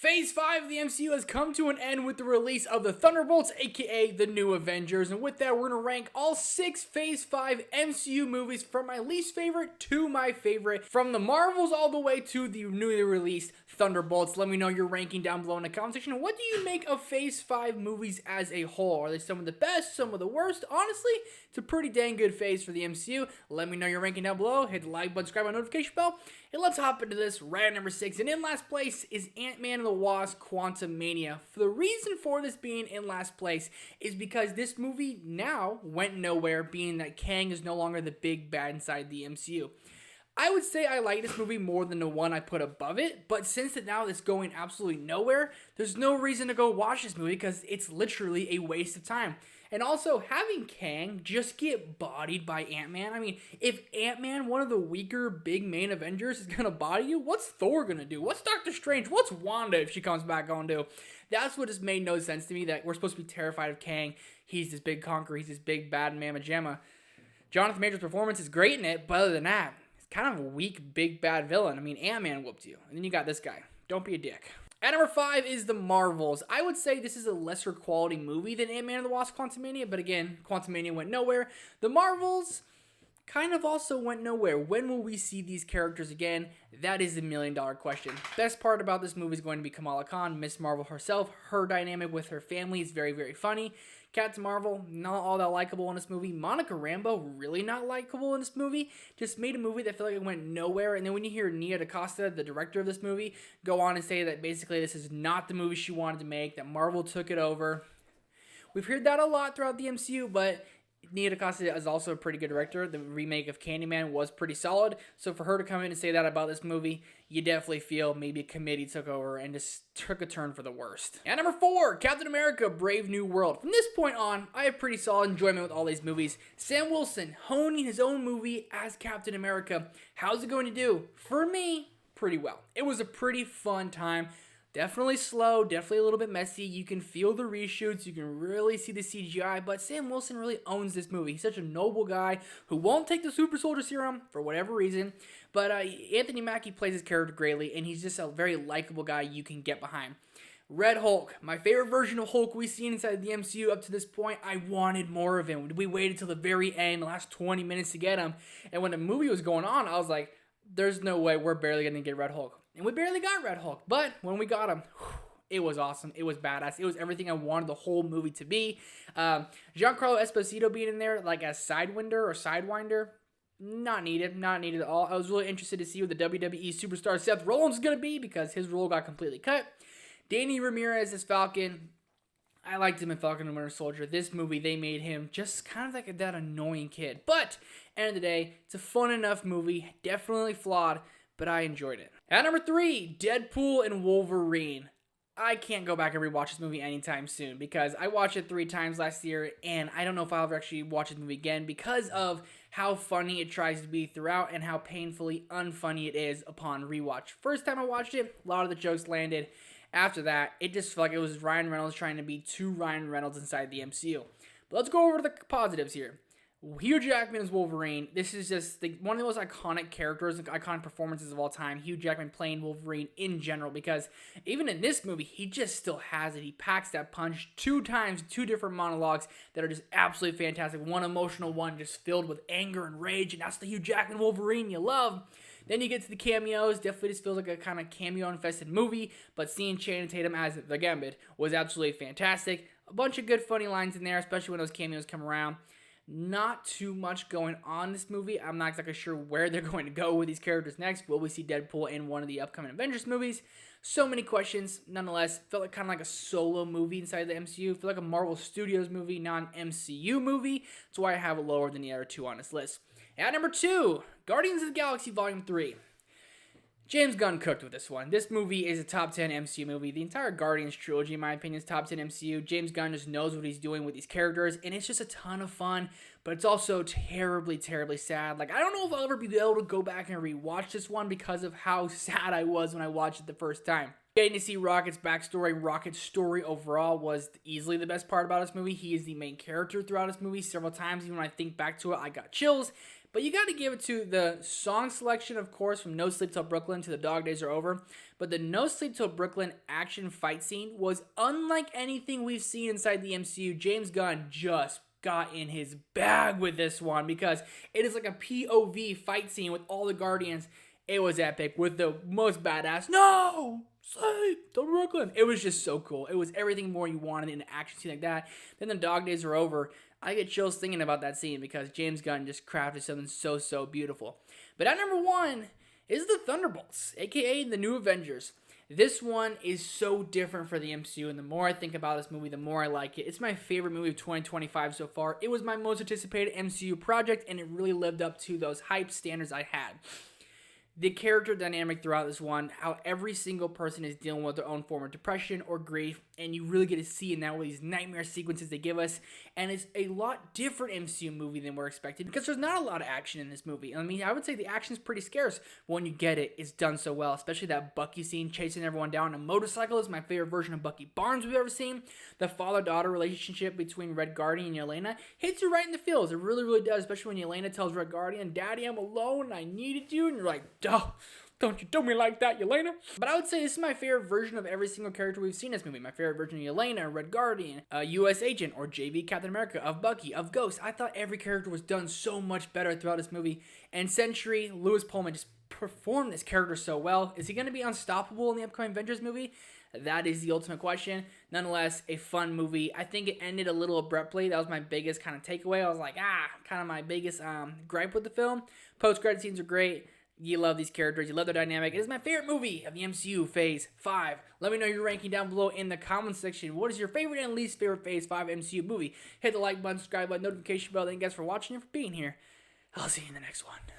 Phase 5 of the MCU has come to an end with the release of the Thunderbolts, aka the New Avengers, and with that we're going to rank all 6 Phase 5 MCU movies from my least favorite to my favorite, from the Marvels all the way to the newly released Thunderbolts. Let me know your ranking down below in the comment section. What do you make of Phase 5 movies as a whole? Are they some of the best, some of the worst? Honestly, it's a pretty dang good phase for the MCU. Let me know your ranking down below. Hit the like button, subscribe, and notification bell. And let's hop into this. Right at number 6, and in last place is Ant-Man and the Wasp: Quantumania. The reason for this being in last place is because this movie now went nowhere, being that Kang is no longer the big bad inside the MCU. I would say I like this movie more than the one I put above it, but since now it's going absolutely nowhere, there's no reason to go watch this movie because it's literally a waste of time. And also, having Kang just get bodied by Ant-Man, I mean, if Ant-Man, one of the weaker big main Avengers, is going to body you, what's Thor going to do? What's Doctor Strange? What's Wanda if she comes back going to do? That's what just made no sense to me, that we're supposed to be terrified of Kang. He's this big conqueror. He's this big bad mamma jamma. Jonathan Major's performance is great in it, but other than that, it's kind of a weak, big, bad villain. I mean, Ant-Man whooped you. And then you got this guy. Don't be a dick. At number 5 is the Marvels. I would say this is a lesser quality movie than Ant-Man and the Wasp: Quantumania, but again, Quantumania went nowhere. The Marvels kind of also went nowhere. When will we see these characters again? That is the million-dollar question. Best part about this movie is going to be Kamala Khan, Miss Marvel herself. Her dynamic with her family is very, very funny. Captain Marvel, not all that likable in this movie. Monica Rambeau, really not likable in this movie. Just made a movie that felt like it went nowhere. And then when you hear Nia DaCosta, the director of this movie, go on and say that basically this is not the movie she wanted to make, that Marvel took it over. We've heard that a lot throughout the MCU, but Nia DaCosta is also a pretty good director. The remake of Candyman was pretty solid. So for her to come in and say that about this movie, you definitely feel maybe a committee took over and just took a turn for the worst. At number 4, Captain America: Brave New World. From this point on, I have pretty solid enjoyment with all these movies. Sam Wilson honing his own movie as Captain America. How's it going to do? For me, pretty well. It was a pretty fun time. Definitely slow, definitely a little bit messy. You can feel the reshoots, you can really see the CGI, but Sam Wilson really owns this movie. He's such a noble guy who won't take the super soldier serum for whatever reason, but Anthony Mackie plays his character greatly, and he's just a very likable guy you can get behind. Red Hulk, my favorite version of Hulk we've seen inside the MCU up to this point. I wanted more of him. We waited till the very end, the last 20 minutes to get him, and when the movie was going on, I was like, there's no way we're barely going to get Red Hulk. And we barely got Red Hulk, but when we got him, it was awesome. It was badass. It was everything I wanted the whole movie to be. Giancarlo Esposito being in there like as Sidewinder or Sidewinder, not needed at all. I was really interested to see what the WWE superstar Seth Rollins is going to be because his role got completely cut. Danny Ramirez as Falcon. I liked him in Falcon and Winter Soldier. This movie, they made him just kind of like that annoying kid. But, end of the day, it's a fun enough movie. Definitely flawed, but I enjoyed it. At number 3, Deadpool and Wolverine. I can't go back and rewatch this movie anytime soon because I watched it 3 times last year and I don't know if I'll ever actually watch this movie again because of how funny it tries to be throughout and how painfully unfunny it is upon rewatch. First time I watched it, a lot of the jokes landed. After that, it just felt like it was Ryan Reynolds trying to be too Ryan Reynolds inside the MCU. But let's go over to the positives here. Hugh Jackman as Wolverine. This is just one of the most iconic characters, iconic performances of all time. Hugh Jackman playing Wolverine in general, because even in this movie, he just still has it. He packs that punch 2 times, 2 different monologues that are just absolutely fantastic. One emotional, one just filled with anger and rage, and that's the Hugh Jackman Wolverine you love. Then you get to the cameos. Definitely just feels like a kind of cameo-infested movie, but seeing Channing Tatum as the Gambit was absolutely fantastic. A bunch of good funny lines in there, especially when those cameos come around. Not too much going on in this movie. I'm not exactly sure where they're going to go with these characters next. Will we see Deadpool in one of the upcoming Avengers movies? So many questions. Nonetheless, felt like kind of like a solo movie inside the MCU. Felt like a Marvel Studios movie, not an MCU movie. That's why I have it lower than the other 2 on this list. At number 2, Guardians of the Galaxy Volume 3. James Gunn cooked with this one. This movie is a top 10 MCU movie. The entire Guardians trilogy, in my opinion, is top 10 MCU. James Gunn just knows what he's doing with these characters, and it's just a ton of fun, but it's also terribly, terribly sad. Like, I don't know if I'll ever be able to go back and rewatch this one because of how sad I was when I watched it the first time. Getting to see Rocket's backstory, Rocket's story overall was easily the best part about this movie. He is the main character throughout this movie. Several times, even when I think back to it, I got chills. But you got to give it to the song selection, of course, from No Sleep Till Brooklyn to The Dog Days Are Over. But the No Sleep Till Brooklyn action fight scene was unlike anything we've seen inside the MCU. James Gunn just got in his bag with this one because it is like a POV fight scene with all the Guardians. It was epic with the most badass "No Sleep Till Brooklyn." It was just so cool. It was everything more you wanted in an action scene like that. Then The Dog Days Are Over. I get chills thinking about that scene because James Gunn just crafted something so beautiful. But at number 1 is the Thunderbolts, aka the New Avengers. This one is so different for the MCU, and the more I think about this movie, the more I like it. It's my favorite movie of 2025 so far. It was my most anticipated MCU project, and it really lived up to those hype standards I had. The character dynamic throughout this one, how every single person is dealing with their own form of depression or grief, and you really get to see in that with these nightmare sequences they give us, and it's a lot different MCU movie than we're expecting, because there's not a lot of action in this movie. I mean, I would say the action's pretty scarce, but when you get it, it's done so well, especially that Bucky scene chasing everyone down on a motorcycle is my favorite version of Bucky Barnes we've ever seen. The father-daughter relationship between Red Guardian and Yelena hits you right in the feels. It really does, especially when Yelena tells Red Guardian, "Daddy, I'm alone, and I needed you," and you're like, "Duh, don't you do me like that, Yelena." But I would say this is my favorite version of every single character we've seen in this movie. My favorite version of Yelena, Red Guardian, U.S. Agent, or JV Captain America, of Bucky, of Ghost. I thought every character was done so much better throughout this movie. And Sentry, Lewis Pullman, just performed this character so well. Is he going to be unstoppable in the upcoming Avengers movie? That is the ultimate question. Nonetheless, a fun movie. I think it ended a little abruptly. That was my biggest kind of takeaway. I was like, kind of my biggest gripe with the film. Post-credit scenes are great. You love these characters. You love their dynamic. It is my favorite movie of the MCU Phase 5. Let me know your ranking down below in the comments section. What is your favorite and least favorite Phase 5 MCU movie? Hit the like button, subscribe button, notification bell. Thank you guys for watching and for being here. I'll see you in the next one.